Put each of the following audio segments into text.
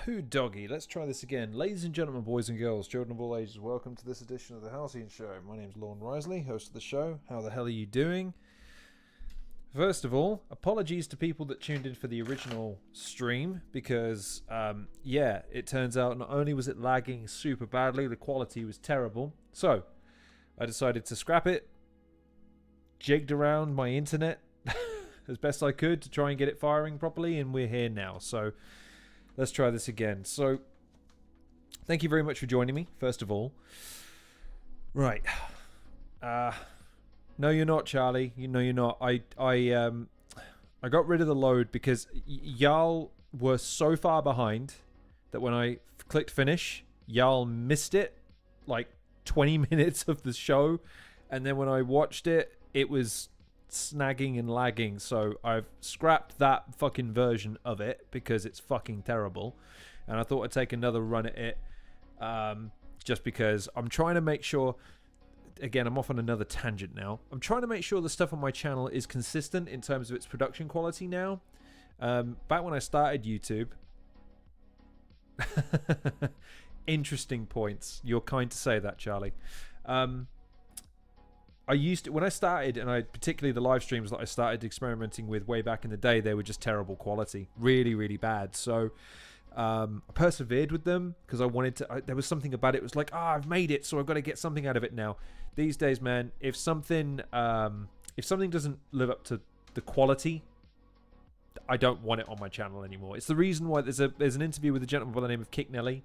Who doggy? Let's try this again. Ladies and gentlemen, boys and girls, children of all ages, welcome to this edition of the Halcyon Show. My name's Lorne Risley, host of the show. How the hell are you doing? First of all, apologies to people that tuned in for the original stream because, it turns out not only was it lagging super badly, the quality was terrible. So, I decided to scrap it, jigged around my internet as best I could to try and get it firing properly, and we're here now. So, let's try this again. So, thank you very much for joining me, first of all. Right. No, you're not, Charlie. You know you're not. I got rid of the load because y'all were so far behind that when I clicked finish, y'all missed it like 20 minutes of the show. And then when I watched it, it was snagging and lagging. So I've scrapped that fucking version of it because it's fucking terrible. And I thought I'd take another run at it just because I'm trying to make sure... Again, I'm off on another tangent now. I'm trying to make sure the stuff on my channel is consistent in terms of its production quality now. Back when I started YouTube... Interesting points. You're kind to say that, Charlie. I used to... When I started, and particularly the live streams that I started experimenting with way back in the day, they were just terrible quality. Really, really bad. So... I persevered with them because I wanted to. There was something about it. It was like, I've made it, so I've got to get something out of it now. These days, man, if something doesn't live up to the quality, I don't want it on my channel anymore. It's the reason why there's an interview with a gentleman by the name of Kick Nelly.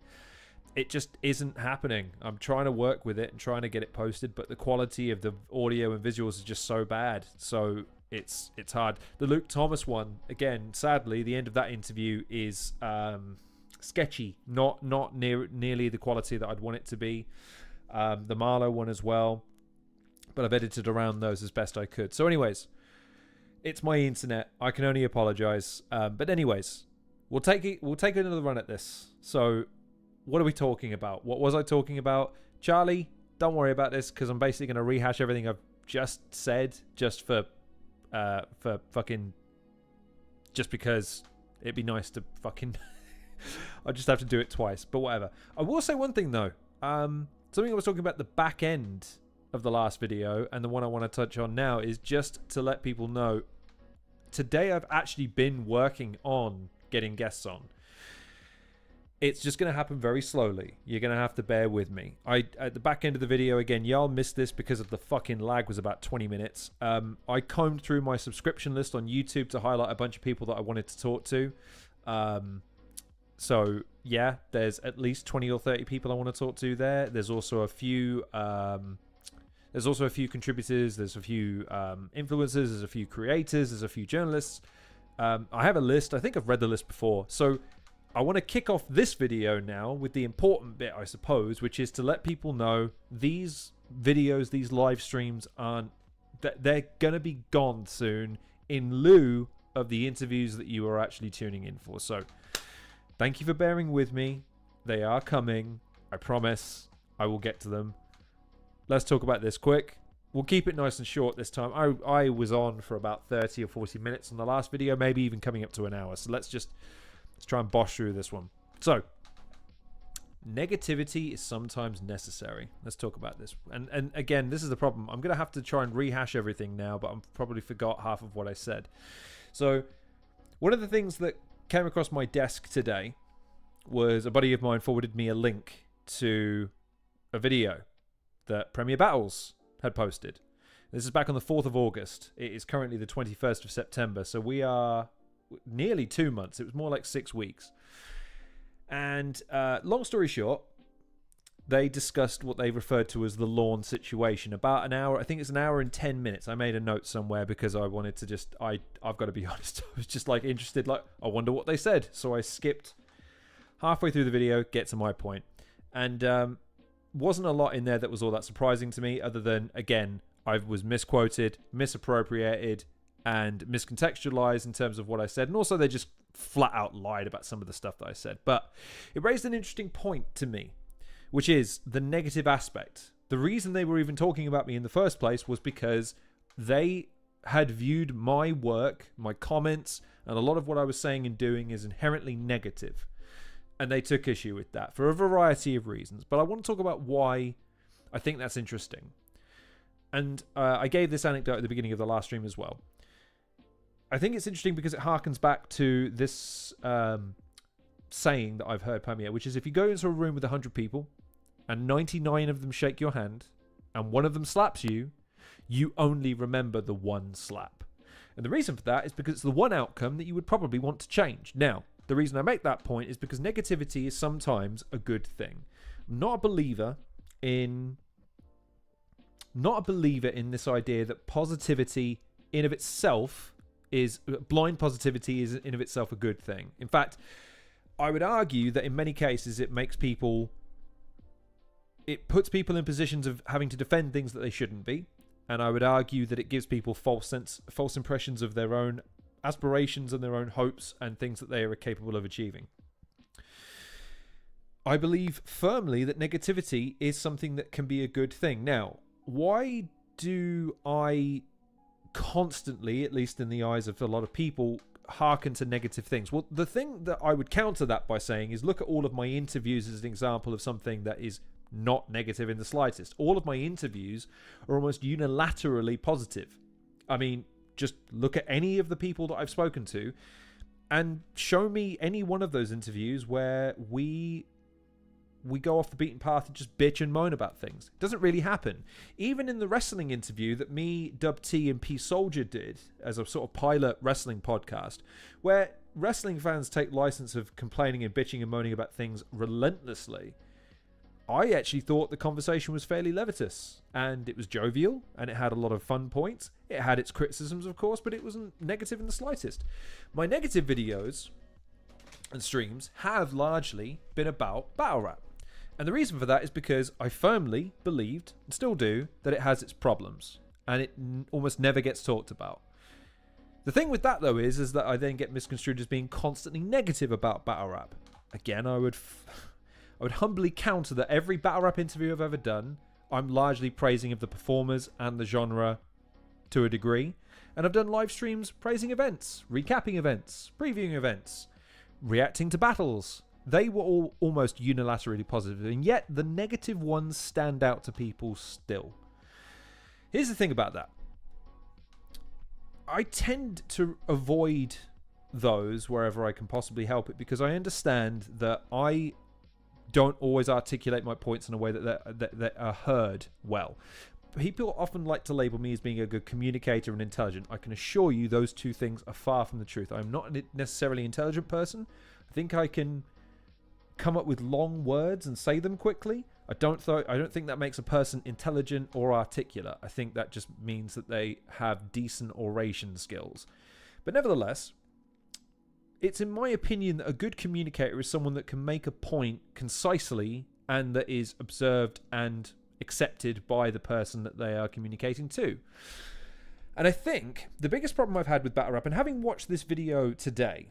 It just isn't happening. I'm trying to work with it and trying to get it posted, but the quality of the audio and visuals is just so bad. So it's hard. The Luke Thomas one, again, sadly, the end of that interview is sketchy. Not nearly the quality that I'd want it to be. The Marlowe one as well. But I've edited around those as best I could. So anyways, it's my internet. I can only apologize. But anyways, we'll take another run at this. So what are we talking about? What was I talking about? Charlie, don't worry about this because I'm basically going to rehash everything I've just said just for fucking... Just because it'd be nice to fucking... I just have to do it twice, but whatever. I will say one thing though. Something I was talking about the back end of the last video and the one I want to touch on now is just to let people know today I've actually been working on getting guests on. It's just going to happen very slowly. You're going to have to bear with me. At the back end of the video, again, y'all missed this because of the fucking lag was about 20 minutes. I combed through my subscription list on YouTube to highlight a bunch of people that I wanted to talk to. So, yeah, there's at least 20 or 30 people I want to talk to there. There's also a few... contributors. There's a few influencers. There's a few creators. There's a few journalists. I have a list. I think I've read the list before. So... I want to kick off this video now with the important bit, I suppose, which is to let people know these videos, these live streams they're going to be gone soon in lieu of the interviews that you are actually tuning in for. So thank you for bearing with me. They are coming. I promise I will get to them. Let's talk about this quick. We'll keep it nice and short this time. I was on for about 30 or 40 minutes on the last video, maybe even coming up to an hour. So let's try and bosh through this one. So, negativity is sometimes necessary. Let's talk about this. And again, this is the problem. I'm going to have to try and rehash everything now, but I've probably forgot half of what I said. So, one of the things that came across my desk today was a buddy of mine forwarded me a link to a video that Premier Battles had posted. This is back on the 4th of August. It is currently the 21st of September, so we are... nearly 2 months. It was more like 6 weeks. And long story short, they discussed what they referred to as the lawn situation. About an hour, I think it's an hour and 10 minutes. I made a note somewhere because I wanted to just, I've got to be honest, I was just like interested, like, I wonder what they said. So I skipped halfway through the video, get to my point. And wasn't a lot in there that was all that surprising to me, other than, again, I was misquoted, misappropriated, and miscontextualized in terms of what I said. And also they just flat out lied about some of the stuff that I said. But it raised an interesting point to me, which is the negative aspect. The reason they were even talking about me in the first place was because they had viewed my work, my comments, and a lot of what I was saying and doing is inherently negative. And they took issue with that for a variety of reasons. But I want to talk about why I think that's interesting. And I gave this anecdote at the beginning of the last stream as well. I think it's interesting because it harkens back to this saying that I've heard permeate, which is if you go into a room with 100 people and 99 of them shake your hand and one of them slaps you, you only remember the one slap. And the reason for that is because it's the one outcome that you would probably want to change. Now, the reason I make that point is because negativity is sometimes a good thing. I'm not a believer in this idea that positivity in of itself is blind positivity is in of itself a good thing. In fact, I would argue that in many cases it puts people in positions of having to defend things that they shouldn't be. And I would argue that it gives people false impressions of their own aspirations and their own hopes and things that they are capable of achieving. I believe firmly that negativity is something that can be a good thing. Now, why do I constantly, at least in the eyes of a lot of people, hearken to negative things? Well, the thing that I would counter that by saying is look at all of my interviews as an example of something that is not negative in the slightest. All of my interviews are almost unilaterally positive. I mean, just look at any of the people that I've spoken to and show me any one of those interviews where we go off the beaten path and just bitch and moan about things. It doesn't really happen. Even in the wrestling interview that me, Dub T, and P Soldier did as a sort of pilot wrestling podcast, where wrestling fans take license of complaining and bitching and moaning about things relentlessly, I actually thought the conversation was fairly levitus, and it was jovial, and it had a lot of fun points. It had its criticisms, of course, but it wasn't negative in the slightest. My negative videos and streams have largely been about battle rap. And the reason for that is because I firmly believed, and still do, that it has its problems, and it almost never gets talked about. The thing with that, though, is that I then get misconstrued as being constantly negative about battle rap. Again, I would humbly counter that every battle rap interview I've ever done, I'm largely praising of the performers and the genre to a degree. And I've done live streams praising events, recapping events, previewing events, reacting to battles. They were all almost unilaterally positive, and yet the negative ones stand out to people still. Here's the thing about that. I tend to avoid those wherever I can possibly help it because I understand that I don't always articulate my points in a way that are heard well. People often like to label me as being a good communicator and intelligent. I can assure you those two things are far from the truth. I'm not necessarily an intelligent person. I think I can come up with long words and say them quickly. I don't think that makes a person intelligent or articulate. I think that just means that they have decent oration skills. But nevertheless, it's in my opinion that a good communicator is someone that can make a point concisely and that is observed and accepted by the person that they are communicating to. And I think the biggest problem I've had with battle rap, and having watched this video today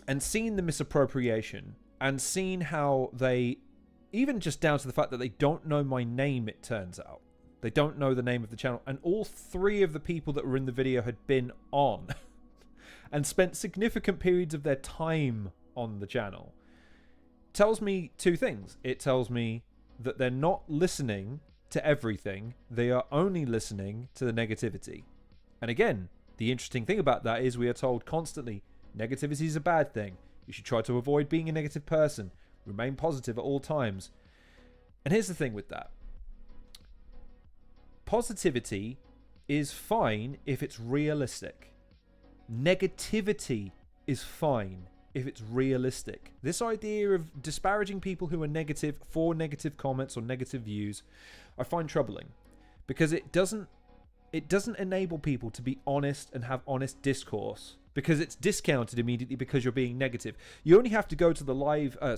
and seen the misappropriation and seen how they, even just down to the fact that they don't know my name, it turns out. They don't know the name of the channel. And all three of the people that were in the video had been on and spent significant periods of their time on the channel. Tells me two things. It tells me that they're not listening to everything. They are only listening to the negativity. And again, the interesting thing about that is we are told constantly, negativity is a bad thing. You should try to avoid being a negative person. Remain positive at all times. And here's the thing with that. Positivity is fine if it's realistic. Negativity is fine if it's realistic. This idea of disparaging people who are negative for negative comments or negative views, I find troubling because it doesn't enable people to be honest and have honest discourse, because it's discounted immediately because you're being negative. You only have to go to the live, the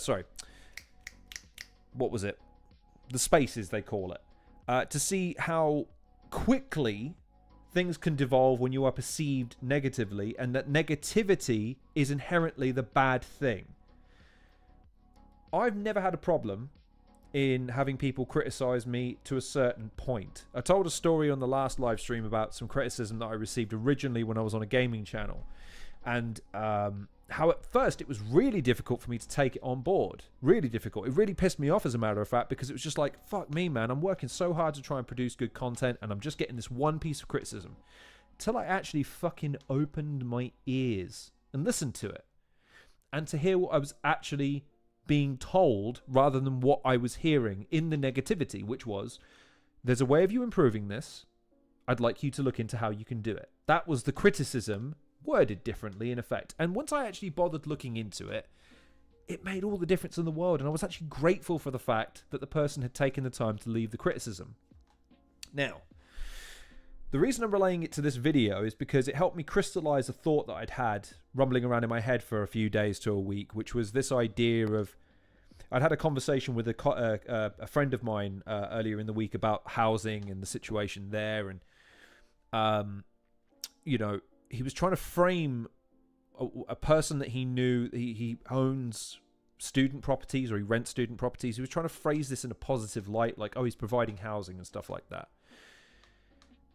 spaces they call it, to see how quickly things can devolve when you are perceived negatively, and that negativity is inherently the bad thing. I've never had a problem in having people criticize me to a certain point. I told a story on the last live stream about some criticism that I received originally when I was on a gaming channel. And how at first it was really difficult for me to take it on board. Really difficult. It really pissed me off, as a matter of fact, because it was just like, fuck me, man. I'm working so hard to try and produce good content, and I'm just getting this one piece of criticism. Till I actually fucking opened my ears and listened to it. And to hear what I was actually being told rather than what I was hearing in the negativity, which was, there's a way of you improving this. I'd like you to look into how you can do it. That was the criticism, worded differently in effect. And once I actually bothered looking into it, it made all the difference in the world. And I was actually grateful for the fact that the person had taken the time to leave the criticism. Now, the reason I'm relaying it to this video is because it helped me crystallize a thought that I'd had rumbling around in my head for a few days to a week, which was this idea of, I'd had a conversation with a friend of mine earlier in the week about housing and the situation there. And, you know, he was trying to frame a person that he knew. He owns student properties, or he rents student properties. He was trying to phrase this in a positive light, like, oh, he's providing housing and stuff like that.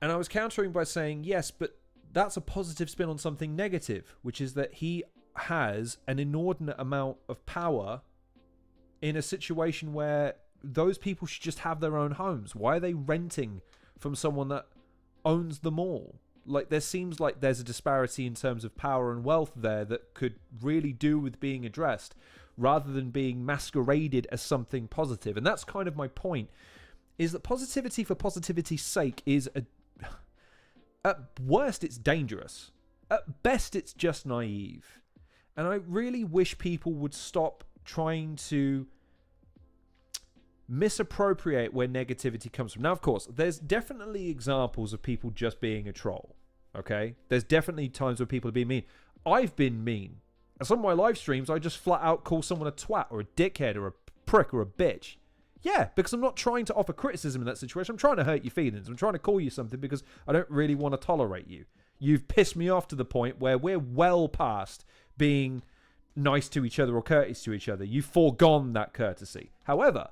And I was countering by saying, yes, but that's a positive spin on something negative, which is that he has an inordinate amount of power in a situation where those people should just have their own homes. Why are they renting from someone that owns them all? Like, there seems like there's a disparity in terms of power and wealth there that could really do with being addressed, rather than being masqueraded as something positive. And that's kind of my point, is that positivity for positivity's sake is at worst, it's dangerous. At best, it's just naive. And I really wish people would stop trying to misappropriate where negativity comes from. Now, of course, there's definitely examples of people just being a troll, okay? There's definitely times where people are being mean. I've been mean. At some of my live streams, I just flat out call someone a twat or a dickhead or a prick or a bitch. Yeah, because I'm not trying to offer criticism in that situation. I'm trying to hurt your feelings. I'm trying to call you something because I don't really want to tolerate you. You've pissed me off to the point where we're well past being nice to each other or courteous to each other. You've foregone that courtesy. However,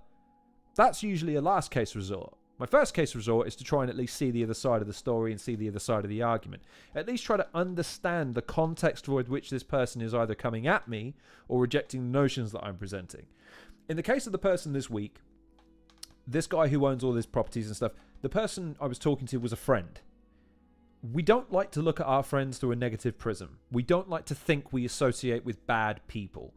that's usually a last case resort. My first case resort is to try and at least see the other side of the story and see the other side of the argument. At least try to understand the context with which this person is either coming at me or rejecting the notions that I'm presenting. In the case of the person this week, this guy who owns all his properties and stuff, the person I was talking to was a friend. We don't like to look at our friends through a negative prism. We don't like to think we associate with bad people.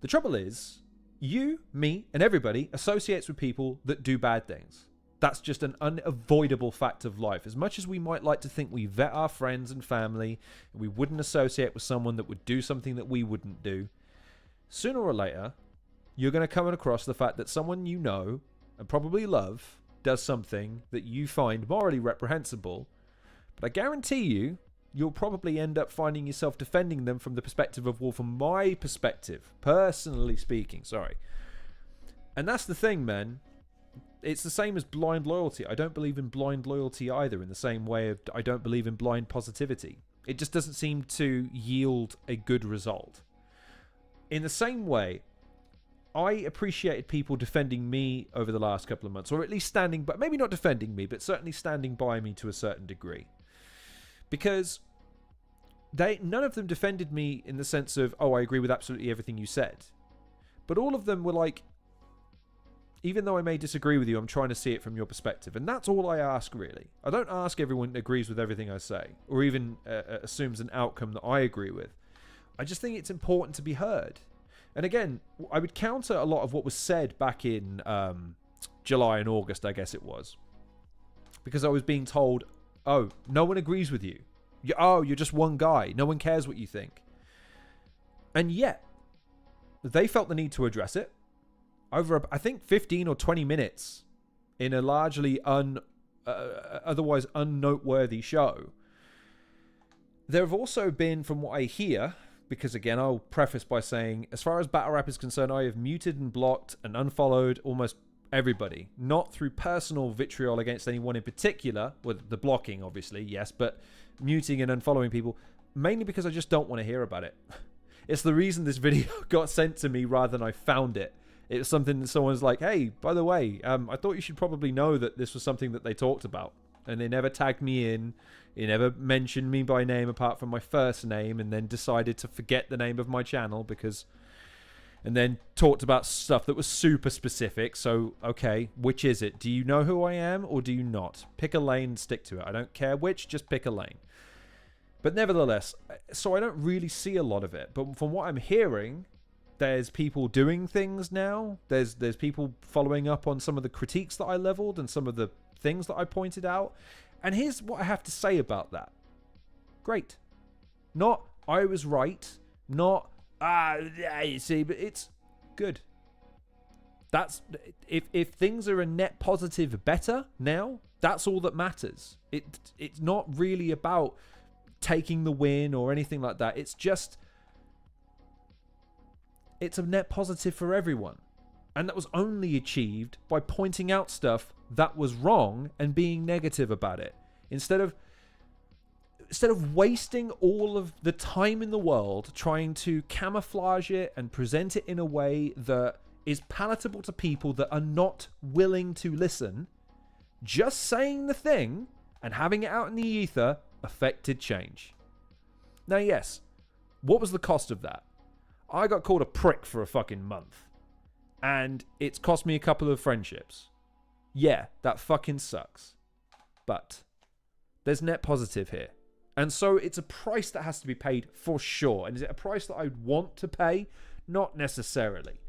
The trouble is, you, me, and everybody associates with people that do bad things. That's just an unavoidable fact of life. As much as we might like to think we vet our friends and family, and we wouldn't associate with someone that would do something that we wouldn't do, sooner or later, you're going to come across the fact that someone you know and probably love does something that you find morally reprehensible. But I guarantee you, you'll probably end up finding yourself defending them from the perspective of, well, from my perspective, personally speaking, sorry. And that's the thing, man. It's the same as blind loyalty. I don't believe in blind loyalty either, in the same way I don't believe in blind positivity. It just doesn't seem to yield a good result. In the same way, I appreciated people defending me over the last couple of months, or at least standing by, maybe not defending me, but certainly standing by me to a certain degree. Because none of them defended me in the sense of, oh, I agree with absolutely everything you said. But all of them were like, even though I may disagree with you, I'm trying to see it from your perspective. And that's all I ask, really. I don't ask everyone agrees with everything I say, or even assumes an outcome that I agree with. I just think it's important to be heard. And again, I would counter a lot of what was said back in July and August, I guess it was. Because I was being told, oh, no one agrees with you. You're just one guy. No one cares what you think. And yet, they felt the need to address it over, I think, 15 or 20 minutes in a largely otherwise unnoteworthy show. There have also been, from what I hear, because again, I'll preface by saying, as far as battle rap is concerned, I have muted and blocked and unfollowed almost everybody. Not through personal vitriol against anyone in particular, with the blocking, obviously, yes, but muting and unfollowing people, mainly because I just don't want to hear about it. It's the reason this video got sent to me rather than I found it. It was something that someone's like, hey, by the way, I thought you should probably know that this was something that they talked about. and they never tagged me in. He never mentioned me by name apart from my first name, and then decided to forget the name of my channel and then talked about stuff that was super specific. So, okay, which is it? Do you know who I am or do you not? Pick a lane and stick to it. I don't care which, just pick a lane. But nevertheless, so I don't really see a lot of it. But from what I'm hearing, there's people doing things now. There's people following up on some of the critiques that I leveled and some of the things that I pointed out. And here's what I have to say about that. Great. Not, I was right. Not, you see, but it's good. That's, if things are a net positive better now, that's all that matters. It's not really about taking the win or anything like that. It's just, it's a net positive for everyone. And that was only achieved by pointing out stuff that was wrong and being negative about it. Instead of wasting all of the time in the world trying to camouflage it and present it in a way that is palatable to people that are not willing to listen, just saying the thing and having it out in the ether affected change. Now, yes, what was the cost of that? I got called a prick for a fucking month. And it's cost me a couple of friendships. Yeah, that fucking sucks. But there's net positive here. And so it's a price that has to be paid for sure. And is it a price that I'd want to pay? Not necessarily.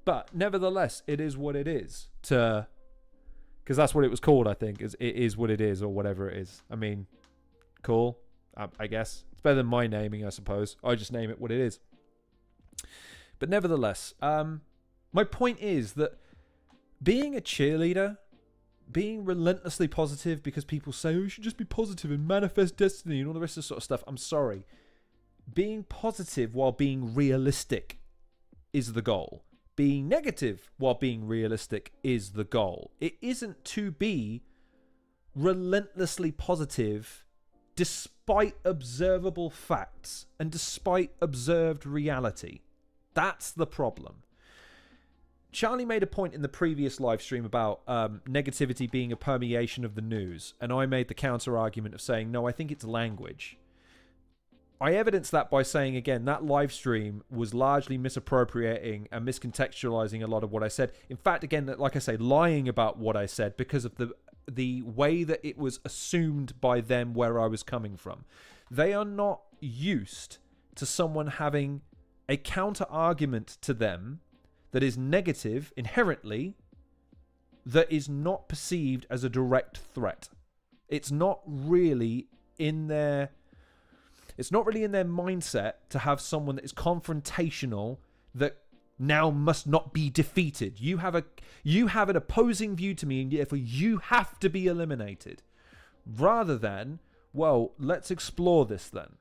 But nevertheless, it is what it is. Because that's what it was called, I think. It is what it is, or whatever it is. I mean, cool, I guess. It's better than my naming, I suppose. I just name it what it is. But nevertheless, my point is that being a cheerleader, being relentlessly positive because people say, oh, you should just be positive and manifest destiny and all the rest of this sort of stuff. I'm sorry. Being positive while being realistic is the goal. Being negative while being realistic is the goal. It isn't to be relentlessly positive despite observable facts and despite observed reality. That's the problem. Charlie made a point in the previous live stream about negativity being a permeation of the news, and I made the counter argument of saying, no, I think it's language. I evidenced that by saying, again, that live stream was largely misappropriating and miscontextualizing a lot of what I said. In fact, again, like I say, lying about what I said because of the way that it was assumed by them where I was coming from. They are not used to someone having a counter argument to them that is negative inherently, that is not perceived as a direct threat. It's not really in their mindset to have someone that is confrontational, that now must not be defeated. You have an opposing view to me, and therefore you have to be eliminated. Rather than, well, let's explore this then.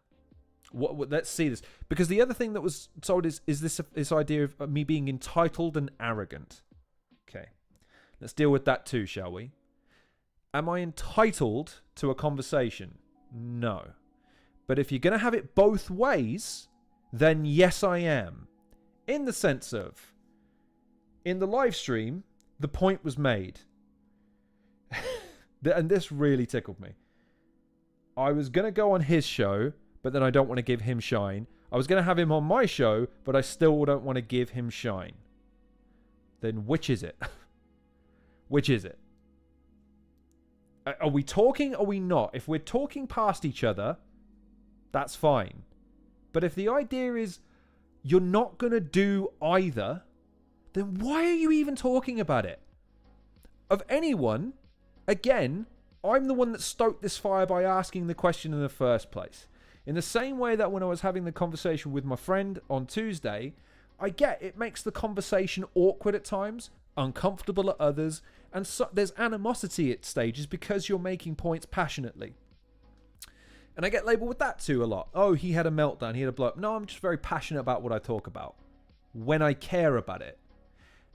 Let's see this. Because the other thing that was told is this idea of me being entitled and arrogant. Okay. Let's deal with that too, shall we? Am I entitled to a conversation? No. But if you're going to have it both ways, then yes, I am. In the sense of, in the live stream, the point was made. And this really tickled me. I was going to go on his show, but then I don't want to give him shine. I was going to have him on my show, but I still don't want to give him shine. Then which is it? Which is it? Are we talking? Or are we not? If we're talking past each other, that's fine. But if the idea is you're not going to do either, then why are you even talking about it? Of anyone, again, I'm the one that stoked this fire by asking the question in the first place. In the same way that when I was having the conversation with my friend on Tuesday, I get it makes the conversation awkward at times, uncomfortable at others, and so there's animosity at stages because you're making points passionately. And I get labelled with that too a lot. Oh, he had a meltdown, he had a blow up. No, I'm just very passionate about what I talk about when I care about it.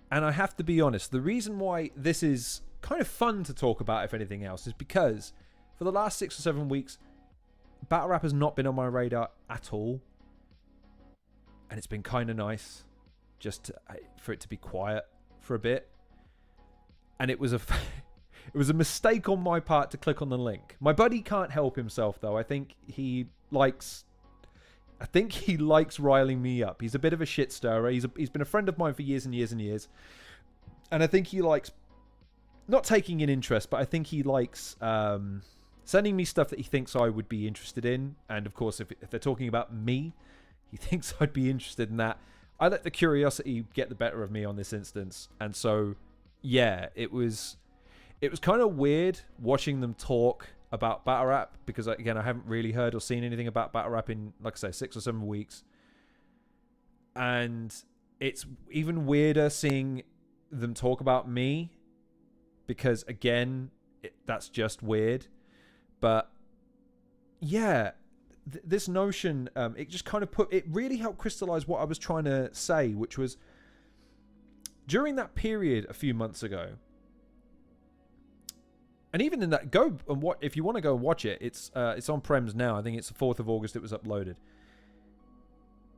And I have to be honest, the reason why this is kind of fun to talk about, if anything else, is because for the last 6 or 7 weeks, battle rap has not been on my radar at all. And it's been kind of nice just for it to be quiet for a bit. And it was It was a mistake on my part to click on the link. My buddy can't help himself, though. I think he likes riling me up. He's a bit of a shit stirrer. He's been a friend of mine for years and years and years. And I think he likes, not taking an interest, but I think he likes sending me stuff that he thinks I would be interested in. And of course, if they're talking about me, he thinks I'd be interested in that. I let the curiosity get the better of me on this instance. And so, yeah, it was kind of weird watching them talk about battle rap, because again, I haven't really heard or seen anything about battle rap in, like I say, 6 or 7 weeks. And it's even weirder seeing them talk about me, because again, that's just weird. But yeah, this notion, it just kind of it really helped crystallize what I was trying to say, which was during that period a few months ago. And even in that, go and what if you want to go and watch it, it's on Prems now. I think it's the 4th of August it was uploaded.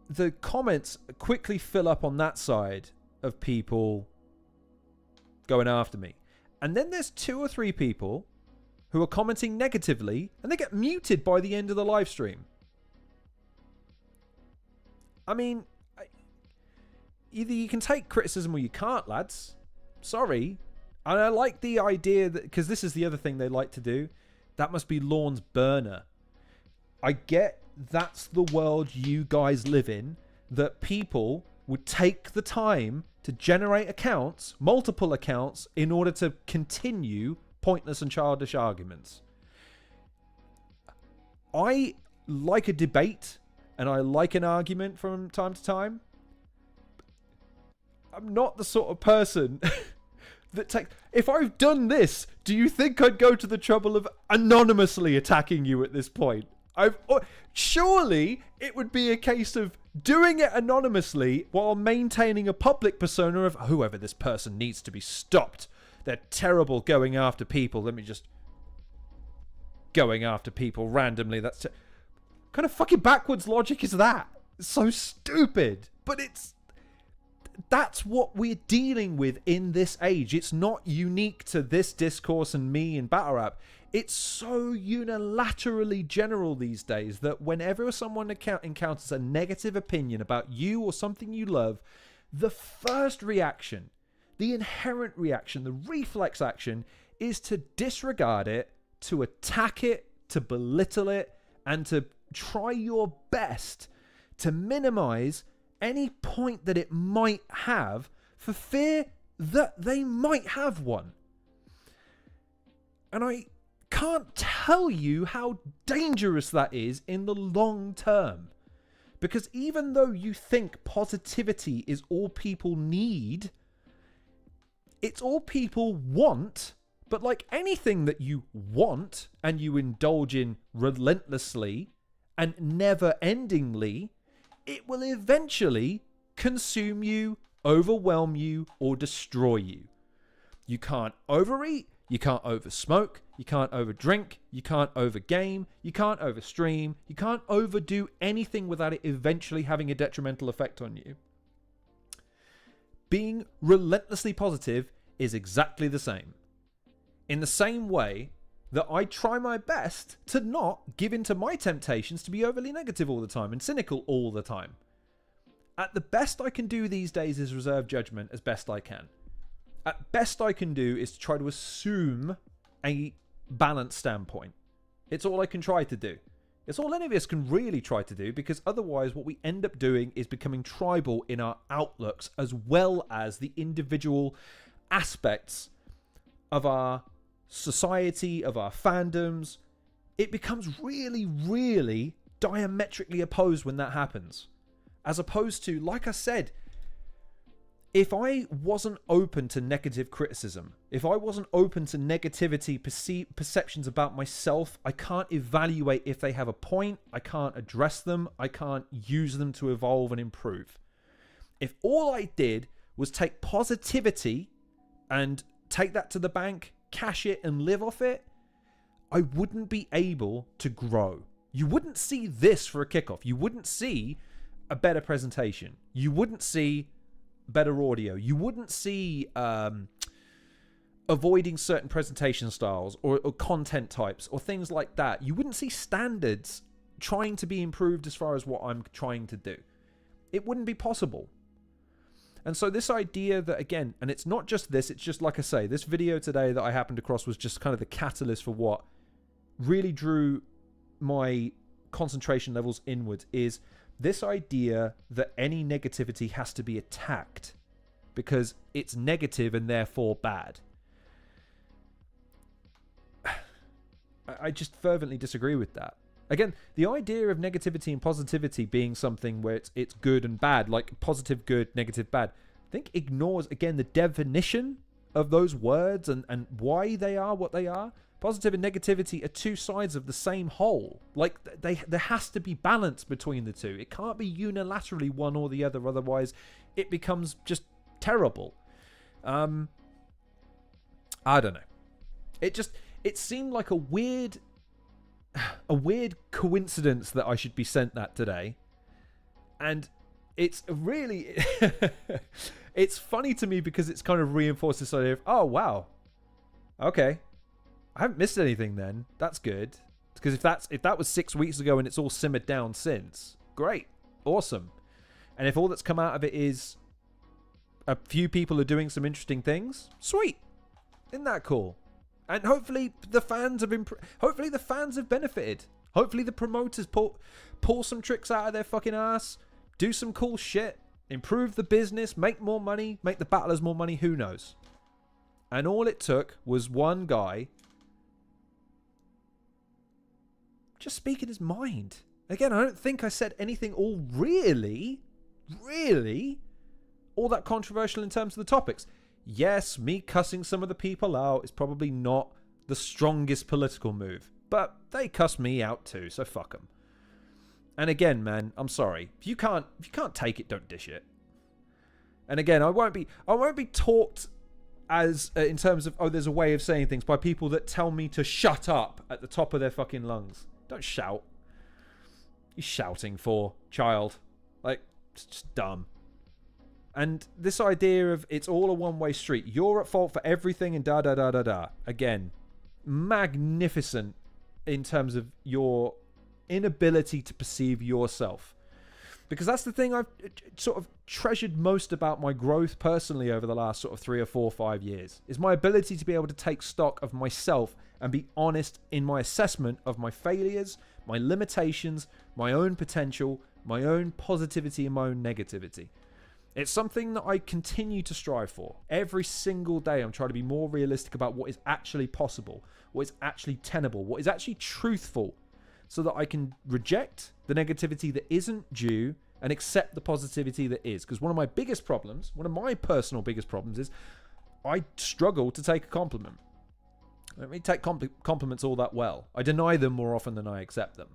The comments quickly fill up on that side of people going after me. And then there's 2 or 3 people who are commenting negatively, and they get muted by the end of the live stream. I mean, either you can take criticism or you can't, lads. Sorry. And I like the idea that, because this is the other thing they like to do, that must be Lorne's burner. I get that's the world you guys live in, that people would take the time to generate accounts, multiple accounts, in order to continue pointless and childish arguments. I like a debate and I like an argument from time to time. I'm not the sort of person that takes... If I've done this, do you think I'd go to the trouble of anonymously attacking you at this point? Surely it would be a case of doing it anonymously while maintaining a public persona of whoever this person needs to be stopped. They're terrible going after people. Let me just... Going after people randomly. That's... kind of fucking backwards logic is that? It's so stupid. But it's... That's what we're dealing with in this age. It's not unique to this discourse and me in battle rap. It's so unilaterally general these days that whenever someone encounters a negative opinion about you or something you love, the first reaction, the inherent reaction, the reflex action is to disregard it, to attack it, to belittle it, and to try your best to minimize any point that it might have for fear that they might have one. And I can't tell you how dangerous that is in the long term. Because even though you think positivity is all people need, it's all people want. But like anything that you want and you indulge in relentlessly and never-endingly, it will eventually consume you, overwhelm you, or destroy you. You can't overeat, you can't oversmoke, you can't overdrink, you can't overgame, you can't overstream, you can't overdo anything without it eventually having a detrimental effect on you. Being relentlessly positive is exactly the same. In the same way that I try my best to not give in to my temptations to be overly negative all the time and cynical all the time. At the best I can do these days is reserve judgment as best I can. At best I can do is to try to assume a balanced standpoint. It's all I can try to do. It's all any of us can really try to do, because otherwise what we end up doing is becoming tribal in our outlooks as well as the individual aspects of our society, of our fandoms. It becomes really, really diametrically opposed when that happens. As opposed to, like I said, if I wasn't open to negative criticism, if I wasn't open to negativity perceptions about myself, I can't evaluate if they have a point, I can't address them, I can't use them to evolve and improve. If all I did was take positivity and take that to the bank, cash it and live off it, I wouldn't be able to grow. You wouldn't see this for a kickoff. You wouldn't see a better presentation. You wouldn't see better audio. You wouldn't see avoiding certain presentation styles or content types or things like that. You wouldn't see standards trying to be improved as far as what I'm trying to do. It wouldn't be possible. And so this idea that, again, and it's not just this, it's just like I say, this video today that I happened across was just kind of the catalyst for what really drew my concentration levels inwards, is this idea that any negativity has to be attacked because it's negative and therefore bad. I just fervently disagree with that. Again, the idea of negativity and positivity being something where it's good and bad, like positive, good, negative, bad, I think ignores, again, the definition of those words and why they are what they are. Positive and negativity are two sides of the same whole. Like, there has to be balance between the two. It can't be unilaterally one or the other, otherwise it becomes just terrible. I don't know. It seemed like a weird coincidence that I should be sent that today. And it's really it's funny to me because it's kind of reinforced this idea of, oh wow, okay, I haven't missed anything then. That's good. Because if that was 6 weeks ago and it's all simmered down since, great, awesome. And if all that's come out of it is a few people are doing some interesting things, sweet. Isn't that cool? And hopefully the fans have benefited. Hopefully the promoters pull some tricks out of their fucking ass, do some cool shit, improve the business, make more money, make the battlers more money, who knows. And all it took was one guy just speaking his mind. Again, I don't think I said anything all really all that controversial in terms of the topics. Yes, me cussing some of the people out is probably not the strongest political move, but they cuss me out too, so fuck them. And again, man, I'm sorry. If you can't take it, don't dish it. And again, I won't be taught as in terms of, oh, there's a way of saying things by people that tell me to shut up at the top of their fucking lungs. Don't shout. What are you shouting for, child? Like, it's just dumb. And this idea of it's all a one-way street. You're at fault for everything and da-da-da-da-da. Again, magnificent in terms of your inability to perceive yourself. Because that's the thing I've sort of treasured most about my growth personally over the last sort of 3 or 4 or 5 years. Is my ability to be able to take stock of myself and be honest in my assessment of my failures, my limitations, my own potential, my own positivity and my own negativity. It's something that I continue to strive for. Every single day I'm trying to be more realistic about what is actually possible, what is actually tenable, what is actually truthful, so that I can reject the negativity that isn't due and accept the positivity that is. Because one of my personal biggest problems is I struggle to take a compliment. I don't really take compliments all that well. I deny them more often than I accept them.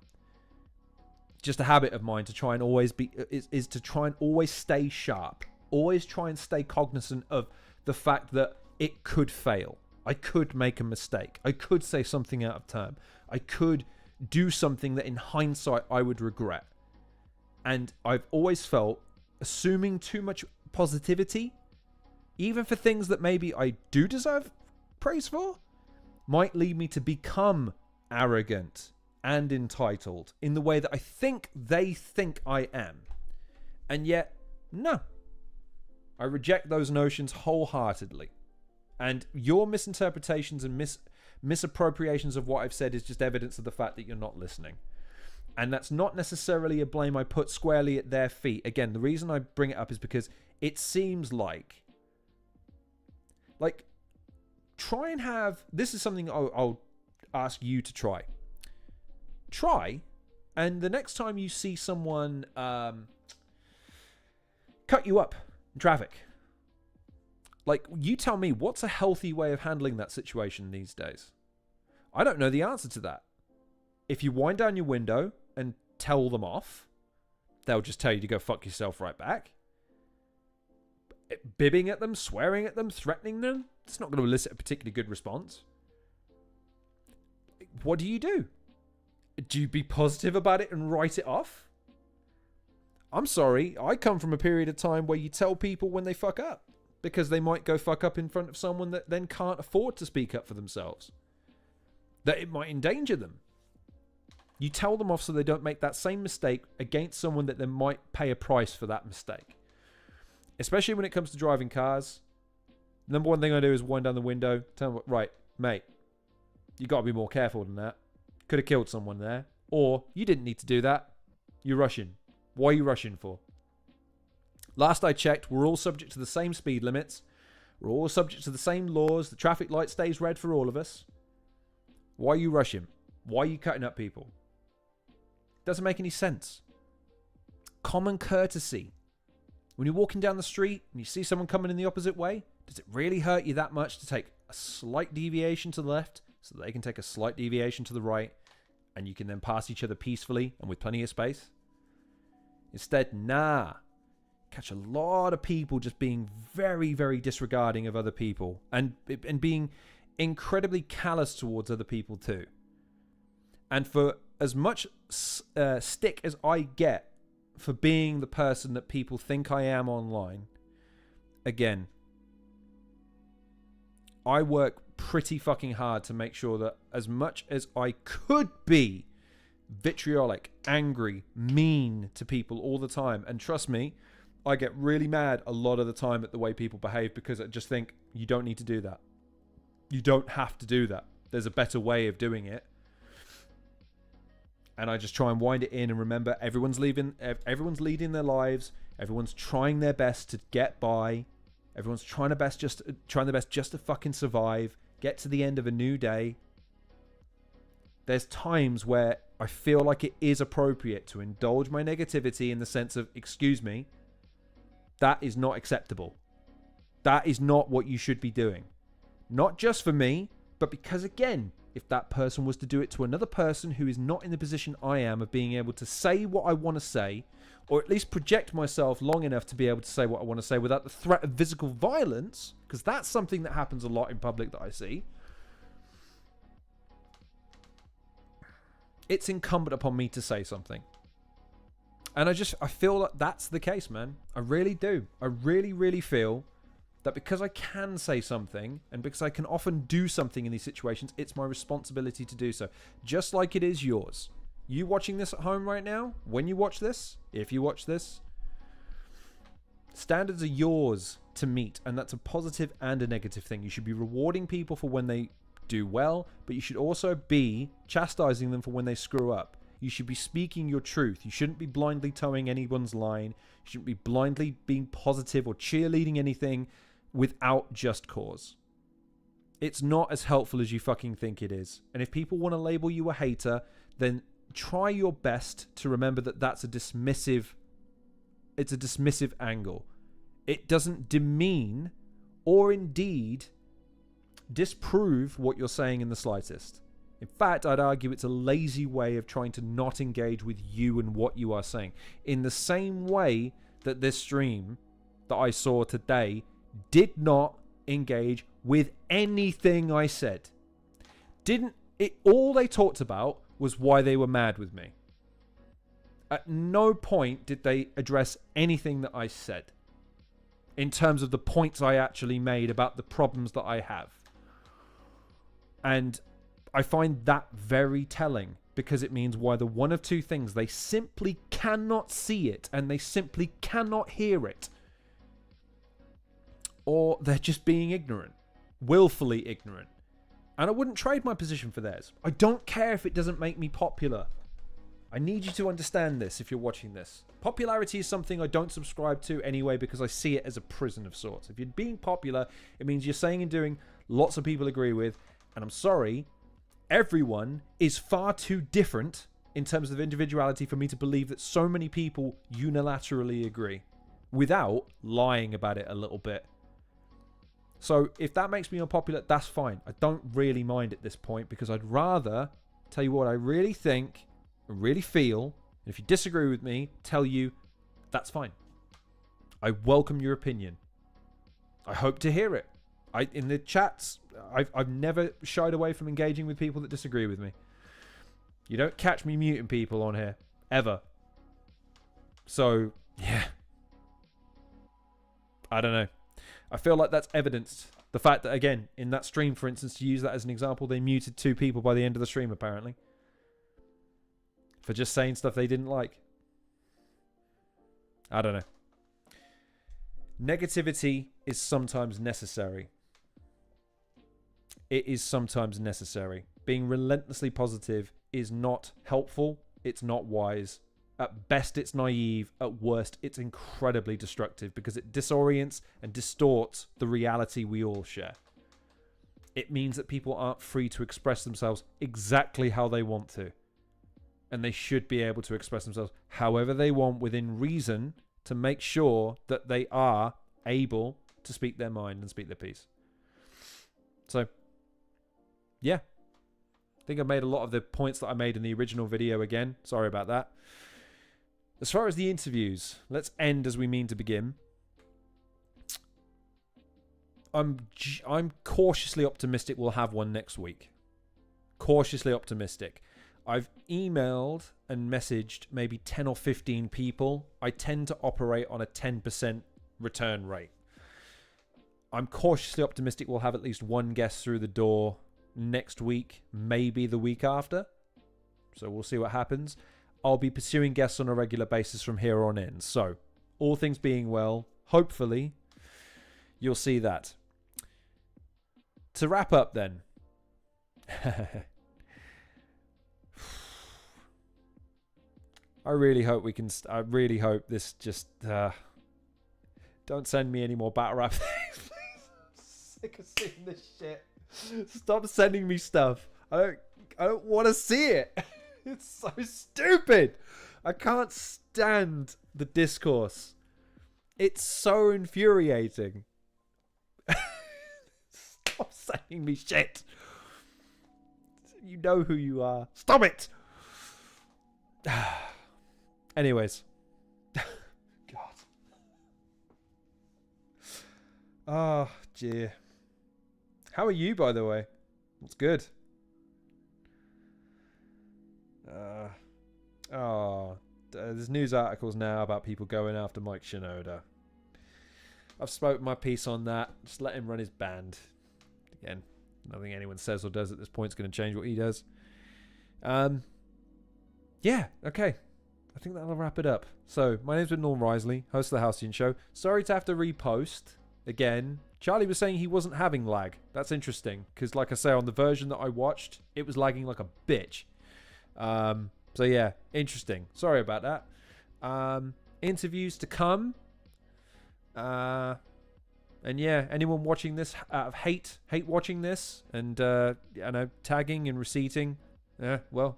Just a habit of mine to try and always is to try and always stay sharp. Always try and stay cognizant of the fact that it could fail. I could make a mistake. I could say something out of term. I could do something that in hindsight I would regret. And I've always felt assuming too much positivity, even for things that maybe I do deserve praise for, might lead me to become arrogant and entitled in the way that I think they think I am. And yet, no. I reject those notions wholeheartedly. And your misinterpretations and misappropriations of what I've said is just evidence of the fact that you're not listening. And that's not necessarily a blame I put squarely at their feet. Again, the reason I bring it up is because it seems like try and have, this is something I'll ask you to try. Try, and the next time you see someone cut you up in traffic, like, you tell me what's a healthy way of handling that situation these days. I don't know the answer to that. If you wind down your window and tell them off, they'll just tell you to go fuck yourself right back. Bibbing at them, swearing at them, threatening them, it's not going to elicit a particularly good response. What do? Do you be positive about it and write it off? I'm sorry, I come from a period of time where you tell people when they fuck up. because they might go fuck up in front of someone that then can't afford to speak up for themselves. That it might endanger them. You tell them off so they don't make that same mistake against someone that then might pay a price for that mistake. Especially when it comes to driving cars. Number one thing I do is wind down the window. Tell them, right, mate, you got to be more careful than that. Could have killed someone there. Or, you didn't need to do that. You're rushing. What are you rushing for? Last I checked, we're all subject to the same speed limits. We're all subject to the same laws. The traffic light stays red for all of us. Why are you rushing? Why are you cutting up people? Doesn't make any sense. Common courtesy. When you're walking down the street and you see someone coming in the opposite way, does it really hurt you that much to take a slight deviation to the left so that they can take a slight deviation to the right and you can then pass each other peacefully and with plenty of space? Instead, nah. Catch a lot of people just being very, very disregarding of other people and being incredibly callous towards other people too. And for as much stick as I get for being the person that people think I am online, again, I work pretty fucking hard to make sure that as much as I could be vitriolic, angry, mean to people all the time, and trust me, I get really mad a lot of the time at the way people behave because I just think, you don't need to do that. You don't have to do that. There's a better way of doing it. And I just try and wind it in and remember everyone's leading their lives. Everyone's trying their best to get by. Everyone's trying their best just to fucking survive. Get to the end of a new day. There's times where I feel like it is appropriate to indulge my negativity in the sense of, excuse me, that is not acceptable. That is not what you should be doing. Not just for me, but because, again, if that person was to do it to another person who is not in the position I am of being able to say what I want to say, or at least project myself long enough to be able to say what I want to say without the threat of physical violence, because that's something that happens a lot in public that I see, it's incumbent upon me to say something. And I feel that that's the case, man. I really do. I really, really feel that because I can say something and because I can often do something in these situations, it's my responsibility to do so. Just like it is yours. You watching this at home right now, when you watch this, if you watch this, standards are yours to meet, and that's a positive and a negative thing. You should be rewarding people for when they do well, but you should also be chastising them for when they screw up. You should be speaking your truth. You shouldn't be blindly towing anyone's line. You shouldn't be blindly being positive or cheerleading anything without just cause. It's not as helpful as you fucking think it is. And if people want to label you a hater, then try your best to remember that it's a dismissive angle. It doesn't demean or indeed disprove what you're saying in the slightest. In fact, I'd argue it's a lazy way of trying to not engage with you and what you are saying. In the same way that this stream that I saw today did not engage with anything I said. All they talked about was why they were mad with me. At no point did they address anything that I said in terms of the points I actually made about the problems that I have. And I find that very telling, because it means either one of two things. They simply cannot see it and they simply cannot hear it. Or they're just being ignorant. Willfully ignorant. And I wouldn't trade my position for theirs. I don't care if it doesn't make me popular. I need you to understand this if you're watching this. Popularity is something I don't subscribe to anyway because I see it as a prison of sorts. If you're being popular, it means you're saying and doing lots of people agree with. And I'm sorry, everyone is far too different in terms of individuality for me to believe that so many people unilaterally agree without lying about it a little bit. So if that makes me unpopular, that's fine. I don't really mind at this point because I'd rather tell you what I really think and really feel. And if you disagree with me, tell you that's fine. I welcome your opinion. I hope to hear it. In the chats, I've never shied away from engaging with people that disagree with me. You don't catch me muting people on here. Ever. So, yeah. I don't know. I feel like that's evidenced. The fact that, again, in that stream, for instance, to use that as an example, they muted 2 people by the end of the stream, apparently. For just saying stuff they didn't like. I don't know. Negativity is sometimes necessary. It is sometimes necessary. Being relentlessly positive is not helpful. It's not wise. At best, it's naive. At worst, it's incredibly destructive because it disorients and distorts the reality we all share. It means that people aren't free to express themselves exactly how they want to. And they should be able to express themselves however they want within reason to make sure that they are able to speak their mind and speak their piece. So, yeah. I think I made a lot of the points that I made in the original video again. Sorry about that. As far as the interviews, let's end as we mean to begin. I'm cautiously optimistic we'll have one next week. Cautiously optimistic. I've emailed and messaged maybe 10 or 15 people. I tend to operate on a 10% return rate. I'm cautiously optimistic we'll have at least one guest through the door next week, maybe the week after. So we'll see what happens. I'll be pursuing guests on a regular basis from here on in. So, all things being well, hopefully, you'll see that. To wrap up then. I really hope we can... I really hope this just... don't send me any more battle rap things, please. I'm sick of seeing this shit. Stop sending me stuff. I don't want to see it. It's so stupid. I can't stand the discourse. It's so infuriating. Stop sending me shit. You know who you are. Stop it. Anyways. God. Oh, dear. How are you, by the way? It's good. There's news articles now about people going after Mike Shinoda. I've spoken my piece on that. Just let him run his band. Again, nothing anyone says or does at this point is going to change what he does. Yeah, okay. I think that'll wrap it up. So, my name's been Norm Risley, host of the Halcyon Show. Sorry to have to repost again. Charlie was saying he wasn't having lag. That's interesting, because like I say, on the version that I watched, it was lagging like a bitch. So yeah, interesting. Sorry about that. Interviews to come. And yeah, anyone watching this out of hate watching this and tagging and receipting, well,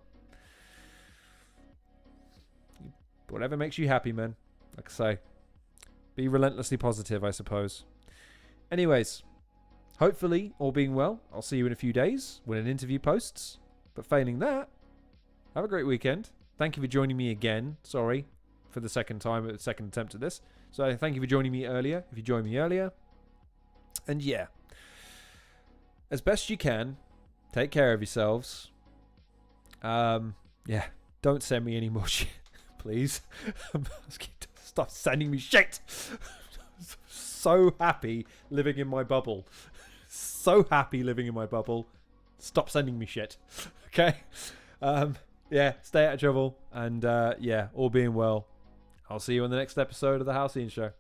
whatever makes you happy, man. Like I say, be relentlessly positive, I suppose. Anyways, hopefully, all being well, I'll see you in a few days when an interview posts. But failing that, have a great weekend. Thank you for joining me again. Sorry for the second attempt at this. So thank you for joining me earlier, if you joined me earlier. And yeah, as best you can, take care of yourselves. Yeah, don't send me any more shit, please. I'm asking you to stop sending me shit. So happy living in my bubble. So happy living in my bubble. Stop sending me shit. Okay? Yeah, stay out of trouble. And yeah, all being well. I'll see you on the next episode of the Halcyon Show.